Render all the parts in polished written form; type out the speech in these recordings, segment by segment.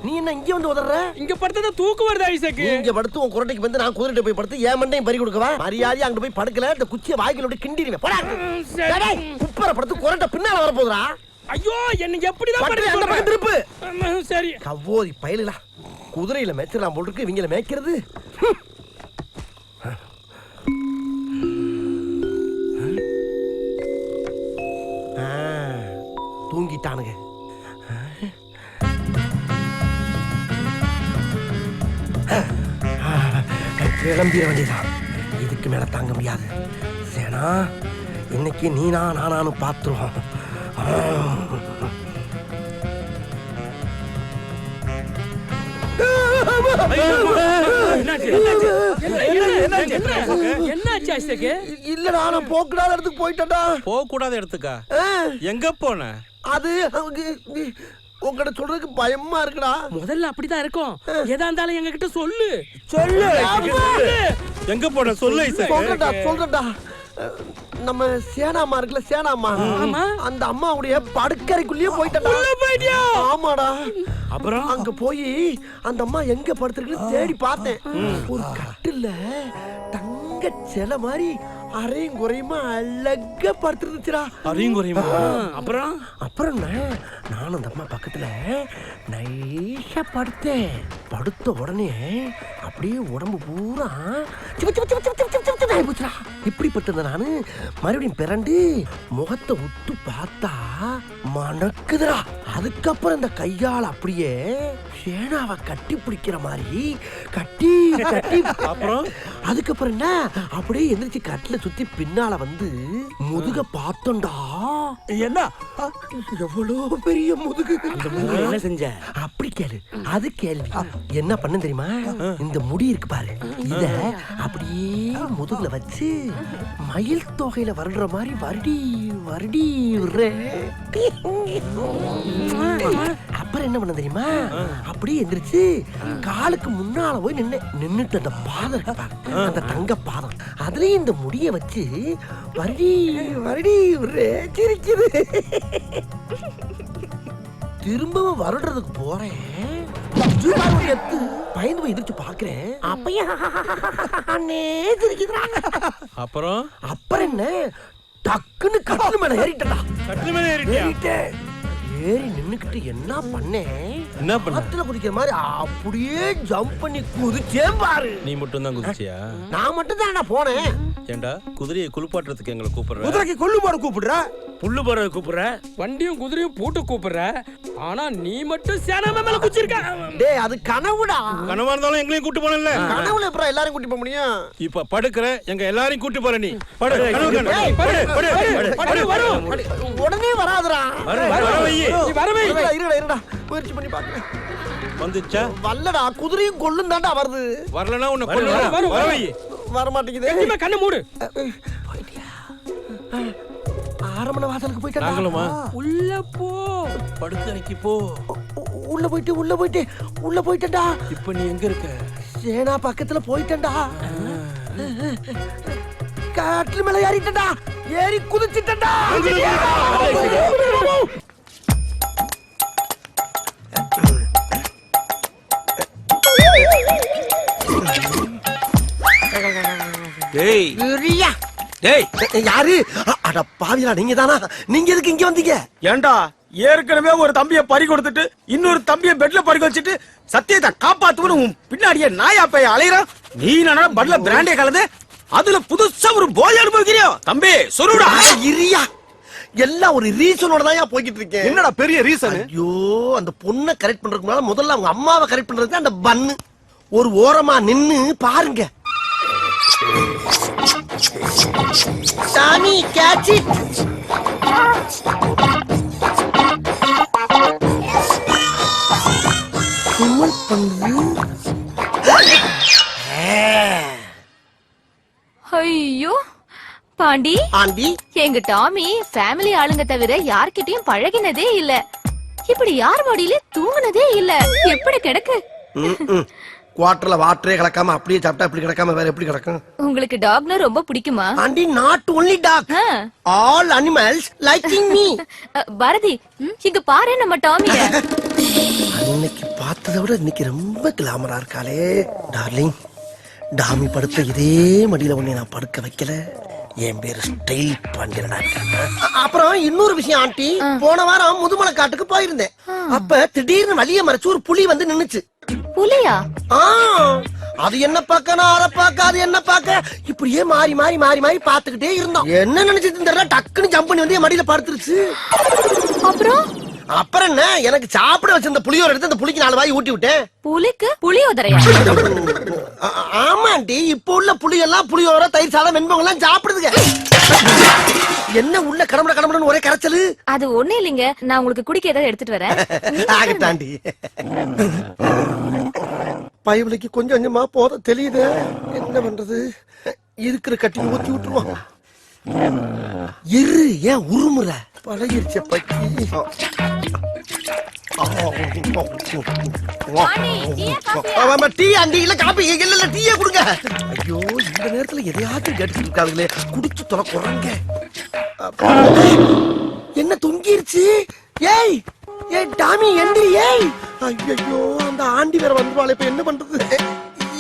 நீ என்ன இங்க வந்து உதற? இங்க படுத்தா தூக்கு வருது ஐசக். இங்க படுத்து உன் குரட்டைக்கு வந்து நான் குதிரைட்ட போய் படுத்து ஏன் மண்டையும் பறி கொடுக்கவா? மரியாதை அங்க போய் படுக்கல இந்த குச்சியை வாய்க்குள்ள விட்டு கிண்டிடுவேன். போடா. டேய் குப்பர படுத்து குரட்டை பின்னால வர போகுதுடா. ஐயோ என்ன எப்படிதான் படுத்து அந்த பக்கம் திருப்பு. சரி. கவ்வோதி பயலுடா. குதிரையில மேய்ச்சலாம் போல் இருக்கு இவங்கள மேய்க்கிறது. தூங்கிட்டானுங்க. கிளம்பிட வேண்டியதான். இதுக்கு மேல தாங்க முடியாது. சேனா இன்னைக்கு நீனா நானானு பாத்துருவோம். இல்லடா நான் போக்கூடாத இடத்துக்கு போயிட்டேன்டா. போகக்கூடாத இடத்துக்கா? எங்க போன? அது உங்ககிட்ட சொல்றதுக்கு பயமா இருக்குடா. முதல்ல அப்படிதான் இருக்கும். எதா இருந்தாலும் எங்க கிட்ட சொல்லு. சொல்லு. எங்க போன சொல்லு. சொல்றேன்டா. நம்ம சேனாமா இருக்குல்ல, சேனாமா அந்த அம்மாவுடைய படுக்கறைக்குள்ளேயே போயிட்டா. ஆமாடா. அப்புறம் அங்க போய் அந்த அம்மா எங்க படுத்திருக்குன்னு தேடி பார்த்தேன். ஒரு கட்டில்ல தங்க செல மாதிரி அரையும் குறையுமா அழகா படுத்துருந்துச்சுடா. அரையும் குறையுமா? அப்புறம் அப்புறம் நானும் அந்த அம்மா பக்கத்துல நைஸா படுத்தேன். படுத்த உடனே அப்படியே உடம்பு பூரா இப்படிப்பட்ட நானு மறுபடியும் பிறண்டு முகத்தை உத்து பார்த்தா மணக்குதுடா. அதுக்கப்புறம் இந்த கையால் அப்படியே சேனாவை கட்டி பிடிக்கிற மாதிரி கட்டி கட்டி அப்புறம் அதுக்கப்புறம் என்ன அப்படியே எந்திரிச்சு கட்டில சுத்தி பின்னால வந்து முதுக பார்த்தோம்டா. என்ன எவ்வளவு பெரிய முதுகு. என்ன செஞ்ச? அப்படி கேளு. அது கேள்வி. என்ன பண்ண தெரியுமா? இந்த முடி இருக்கு பாரு, இத அப்படியே முதுகுல வச்சு மயில் தொகையில வருடுற மாதிரி வருடி வருடி அப்புறம் என்ன பண்ண தெரியுமா? அப்படியே எந்திரிச்சு காலுக்கு முன்னால போய் நின்னுட்டு அந்த பாதம் இருக்கு பாரு, அந்த தங்க பாதம், அதுலயும் இந்த முடிய வச்சு வருடி வருடி சிரிக்குது. திரும்பவும் வருடுறதுக்கு போறேன். பயந்து போய் எதிர்த்து பாக்குறேன். அப்புறம் அப்புறம் என்ன டக்குன்னு கட்டில் மேல ஏறிட்டா. கட்டில் மேல ஏறிட்டேன். ஏறி நின்னுக்கிட்டு என்ன பண்ணேன்? என்ன பண்ண? ஆத்துல குதிக்கிற மாதிரி அப்படியே ஜம்ப் பண்ணி குதிச்சேன் பாரு. நீ மட்டும் தான் குதிச்சியா? நான் மட்டும் தான் போனேன். ஏண்டா குதிரையை குளிப்பாட்டுறதுக்கு எங்களை கூப்பிடுற? குதிரைக்கு கொள்ளு போற கூப்பிடுற, புல்லு போற கூப்பிடுற, வண்டியும் குதிரையும் போட்டு கூப்பிடுற. ஆனா நீ மட்டும் சேனாமா மேல குச்சிருக்க. டேய் அது கனவுடா. கனவா இருந்தாலும் எங்களையும் கூட்டி போனல. கனவுல எப்பறம் எல்லாரையும் கூட்டி போக முடியும்? இப்ப படுக்கற எங்க எல்லாரையும் கூட்டி போற நீ. படு கனவு வரும். உடனே வராதடா. நீ வரவே இருடா முயற்சி பண்ணி பாக்குறேன். வந்துச்சா? வல்லடா, குதிரையும் கொல்லும் தான்டா வருது. வரலனா உன்னை கொல்லுறேன். வரவை. வர மாட்டேங்குது. கண்டிப்பா கண்ணு மூடு. போய்டியா? ஆரமண வாசலுக்கு போய்டா. நாங்களுமா? உள்ள போ. படுக்கறைக்கு போ. உள்ள போய்ட்டடா. இப்போ நீ எங்க இருக்க? சேனா பக்கத்துல போய்ட்டடா. காட்டுல மேல ஏறிட்டடா. ஏறி குதிச்சிட்டடா. டேய் ரியா. டேய் யாரு? அட பாவியா நீங்க தானா? நீங்க எதுக்கு இங்க வந்தீங்க? ஏண்டா ஏற்கனவே ஒரு தம்பியை பறி கொடுத்துட்டு இன்னொரு தம்பியை பெட்ல பறி வச்சுட்டு சத்தியத்தை காப்பாத்துவனு பின்னாடியே நாயா பைய அலையறான். நீ நானா பட்ல பிராண்டே கலந்து அதுல புதுசா ஒரு போய் அனுபவிக்கிறியோ? தம்பி சொல்லுடா. இரியா எல்லாம் ஒரு ரீசனோட தான் போய்கிட்டு இருக்கேன். என்னடா பெரிய ரீசன்? ஐயோ அந்த பொண்ணை கரெக்ட் பண்றதுக்கு முன்னால முதல்ல அவங்க அம்மாவை கரெக்ட் பண்றது அந்த பன்னு. ஒரு ஓரமா நின்னு பாருங்க. சாமி கேட்ச் இட். குமல் பண்ணு. ஐயோ பாண்டி ஆண்டி, எங்க டாமி ஃபேமிலி ஆளுங்க தவிர யார்கிட்டயும் பழகினதே இல்ல. இப்படி யார் மடியில தூங்குனதே இல்ல. எப்படி கிடக்கு? குவாட்டர்ல வாட்டரே கலக்காம அப்படியே சாப்பிட்டா இப்படி கிடக்காம வேற எப்படி கிடக்கும்? உங்களுக்கு டாக்னா ரொம்ப பிடிக்குமா? Aunty not only dog, all animals liking me. Bharathi இங்க பாரு நம்ம டாமிய. அன்னைக்கு பார்த்ததை விட இன்னைக்கு ரொம்ப கிளாமரா இருக்காளே. டார்லிங், டாமி படுத்த இதே மடியில உன்னை நான் படுக்க வைக்கல. என் பேரு ஸ்டைல் பாண்டியனா. அப்புறம் இன்னொரு விஷயம் ஆண்டி, போன வாரம் முதுமலை காட்டுக்கு போயிருந்தேன். அப்ப திடீர்னு வழிய மறைச்சு ஒரு புலி வந்து நின்னுச்சு. புலியா? அது என்ன பார்க்க, நான் அதை பார்க்க, அது என்ன பார்க்க, இப்படியே மாறி மாறி மாறி மாறி பாத்துக்கிட்டே இருந்தோம். என்ன நினைச்சிட்டு தெரியல, டக்குன்னு ஜம்ப் பண்ணி வந்து என் மடியில படுத்துருச்சு. அப்புறம் என்ன, எனக்கு சாப்பிட வச்சிருந்த புளியோர எடுத்து அந்த புலிக்கு 4 வாய் ஊட்டி விட்டேன். புலிக்கு புளியோதரையா? ஆமா ஆண்டி, இப்ப உள்ள புளி எல்லாம் புளியோர, தயிர் சாதம், வெண்பொங்கல் எல்லாம் சாப்பிடுதுங்க. என்ன உள்ள கடம்பட கடம்படன்னு ஒரே கரைச்சலு? அது ஒண்ணு இல்லைங்க, நான் உங்களுக்கு குடிக்க ஏதாவது எடுத்துட்டு வரேன். ஆகட்டாண்டி. பயவலிக்கு கொஞ்சம் கொஞ்சமா போத தெரியுது. என்ன பண்றது, இருக்கிற கட்டி ஊத்தி விட்டுருவோம். இரு, ஏன் உருமுற? பழகிருச்ச பக்கி. டீ ஆண்டி, இல்ல காப்பி இல்ல, டீயே கொடுங்க. ஐயோ, இந்த நேரத்துல எதையாச்சும் கேட்டுட்டு இருக்காங்களே, குடிச்சு தொலை குறங்க. என்ன தொங்கிருச்சு? ஏய் ஏய் டாமி, எந்திரி. ஏய், ஐயோ, அந்த ஆண்டி வேற வந்துருவாளே, இப்ப என்ன பண்றது?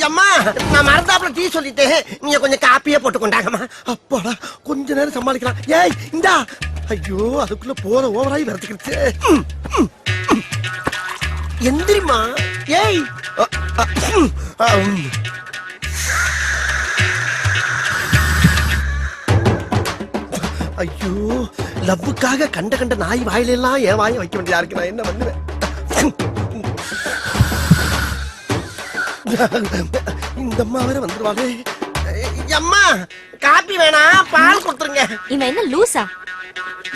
அம்மா, நான் மறந்தாப்புல டீ சொல்லிட்டேன், நீங்க கொஞ்சம் காப்பியே போட்டு கொண்டாங்கம்மா. அப்பாடா, கொஞ்ச நேரம் சமாளிக்கலாம். ஏய், இந்தா. ஐயோ, அதுக்குள்ள போற ஓவராய் வரதுக்கிடுச்சு. எந்திரிமா. ஏய், ஐயோ, லவ்வுக்காக கண்ட கண்ட நாய் வாயில எல்லாம் என் வாயை வைக்க வேண்டியதா இருக்கு. நான் என்ன பண்ணுவேன்? இந்த அம்மா வேற வந்துருவாளே. அம்மா, காப்பி வேணா, பால் கொடுத்துருங்க. இவன் என்ன லூசா?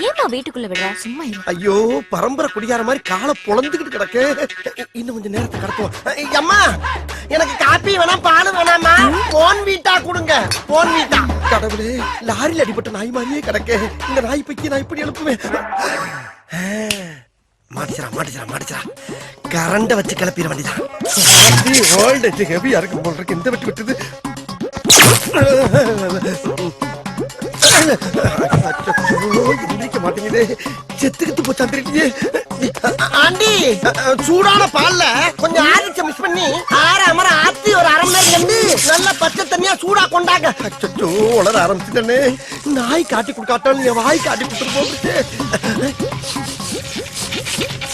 ஏமா வீட்டுக்குள்ள விடுற? சும்மா இரு. ஐயோ, பரம்பரை குடியார மாதிரி காலை பொளந்துக்கிட்டு கிடக்கு. இன்னும் கொஞ்சம் நேரத்தை கடத்துவோம். அம்மா, எனக்கு காப்பி வேணா, பால் வேணாமா, போன் வீட்டா கொடுங்க. போன் வீட்டா. கடவுளே, லாரியில் அடிபட்ட நாய் மாதிரியே கிடக்கு. இந்த நாய் பைக்கி நான் இப்படி எழுப்புவேன். மாட்டிச்சா கரண்ட வச்சு கிளப்பிட வேண்டியதான். ஹெவியா இருக்கு போல் இருக்கு. இந்த வெட்டி விட்டுது. மாட்டேங்குது, செத்துக்கிட்டு போச்சா தெரியலையே. ஆண்டி, சூடான பால்ல கொஞ்சம் ஆரிச்ச மிஸ் பண்ணி ஆற ஆத்தி ஒரு அரை மணி நேரம் நல்ல பச்சை தண்ணியா சூடா கொண்டாங்க. அச்சோ, உளர ஆரம்பிச்சுட்டே. நாய் காட்டி கொடுக்காட்டாலும் என் வாய் காட்டி கொடுத்துட்டு போட்டு.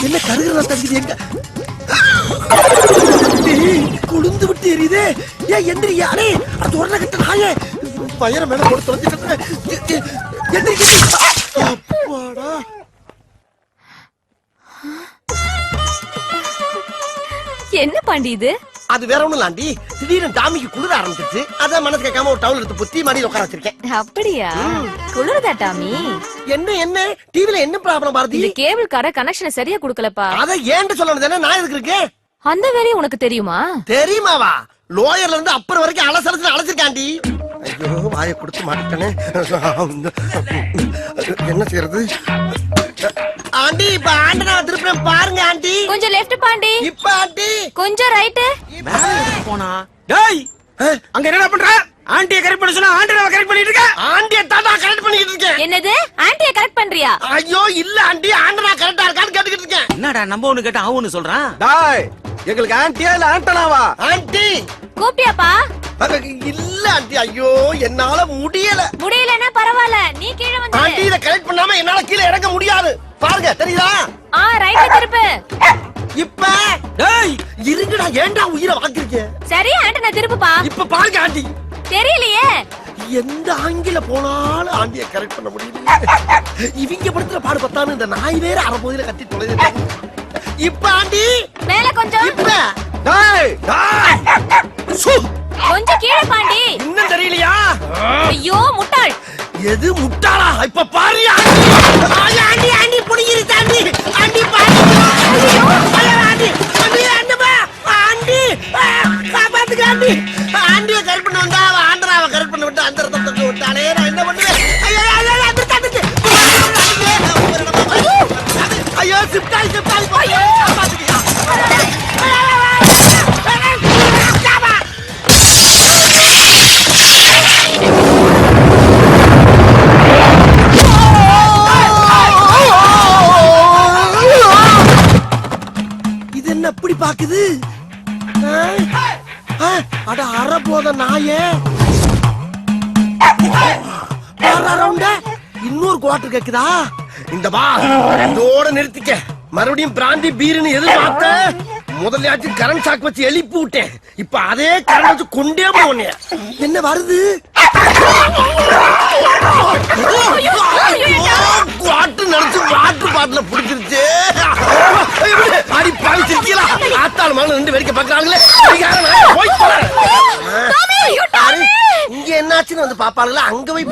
என்ன கருகிறதா தகுதி? எங்க குளிந்து விட்டு எரியுதே. ஏன் எந்திரியா? அடே, அது ஒரு கட்ட நாயே பயிர மேல போட்டு தொலைஞ்சிட்டு. அப்பாடா. என்ன பாண்டி இது? அது வேற ஒண்ணும் இல்ல ஆண்டி, திடீர்னு டாமிக்கு குளிர ஆரம்பிச்சிருச்சு. அதான் மனசு கேட்காம ஒரு டவுல் எடுத்து புத்தி மாடி உட்கார வச்சிருக்கேன். அப்படியா? குளிருதா டாமி? என்ன டிவில என்ன ப்ராப்ளம் பாரதி? இந்த கேபிள் கார கனெக்ஷனை சரியா குடுக்கலப்பா. அத ஏன்ட்டு சொல்லணும் தானே, நான் எதுக்கு இருக்கேன்? அந்த வேலையை உனக்கு தெரியுமா? தெரியுமாவா? லோயர்ல இருந்து அப்பர் வரைக்கும் அலசலத்துல அழைச்சிருக்காண்டி. ஐயோ, வாயை கொடுத்து மாட்டேனே. என்ன செய்யறது? ஆண்டி, இப்ப ஆண்டனா திருப்பி பாருங்க ஆண்டி. கொஞ்சம் லெஃப்ட் பாண்டி. இப்ப ஆண்டி கொஞ்சம் ரைட். போனா டேய், அங்க என்னடா பண்ற? ஆண்டியை கரெக்ட் பண்ண சொன்னா ஆண்டனாவை கரெக்ட் பண்ணிட்டு இருக்க. ஆண்டியை தான் கரெக்ட் பண்ணிட்டு இருக்கேன். என்னது? ஆண்டியை கரெக்ட் பண்றியா? ஐயோ இல்ல ஆண்டி, ஆண்டனா கரெக்டா இருக்கான்னு கேட்டுக்கிட்டு இருக்கேன். என்னடா நம்ம ஒண்ணு கேட்டா அவனு சொல்றான். டேய், எங்களுக்கு ஆண்டியா இல்ல ஆண்டனாவா? ஆண்டி கூப்பிட்டியாப்பா? இல்ல ஆண்டி, ஐயோ என்னால முடியலன்னா பரவாயில்ல, நீ கீழே வந்து. ஆண்டி, இத கரெக்ட் பண்ணாம என்னால கீழே இறங்க முடியாது. பாருங்க, தெரியுதா? ரைட் திருப்பு. இப்ப டேய், இருங்கடா, ஏன்டா உயிரை வாங்குறீங்க? சரி, ஆண்டனா திருப்புப்பா. இப்ப பாருங்க ஆண்டி. தெரியலையே. எந்த ஆங்கில போனாலும் ஆண்டியை கரெக்ட் பண்ண முடியல. இவங்க படுத்துற பாடு பத்தாம இந்த நாய் வேற அரைபோதில கத்தி தொலைது. இப்ப ஆண்டி மேல கொஞ்சம். இப்ப டேய், கொஞ்சம் கீழே பாண்டி. இன்னும் தெரியலையா? ஐயோ முட்டாள். எது முட்டாளா? இப்ப பாரு ஆண்டி. ஆண்டி புடிங்கிருச்சு ஆண்டி. ஆண்டி பாரு. ஆண்டி ஆண்டி காப்பாத்துக்க ஆண்டி. ஆண்டியை கரெக்ட் பண்ண வந்தா அவ ஆண்டராவை கரெக்ட் பண்ண விட்டு அந்த ரத்தத்தை விட்டாலே நான் என்ன பண்ணுவேன்? ஐயோ, சிப்டாய் காப்பாத்துக்கியா? என்ன இப்படி பாக்குது அட அற போத நாயே இன்னொரு குவார்டர் கேக்குதா இந்த வா இதோட நிறுத்திக்க மறுபடியும் பிராந்தி பீருன்னு எதிர்பார்த்த முதலையாச்சும் கரண்ட் ஷாக் வச்சு எழுப்பி விட்டேன் இப்ப அதே கரண்ட் வச்சு கொண்டே போனேன் என்ன வருது குவார்டர் நினைச்சு வாட்டர் பாட்டில புடிச்சிருச்சு அடி பாவி சிரிக்கலாம் ஆத்தாள் மகன் ரெண்டு வேடிக்கை பாக்குறாங்களே இங்க என்னாச்சுன்னு வந்து பாப்பாங்களா அங்க போய்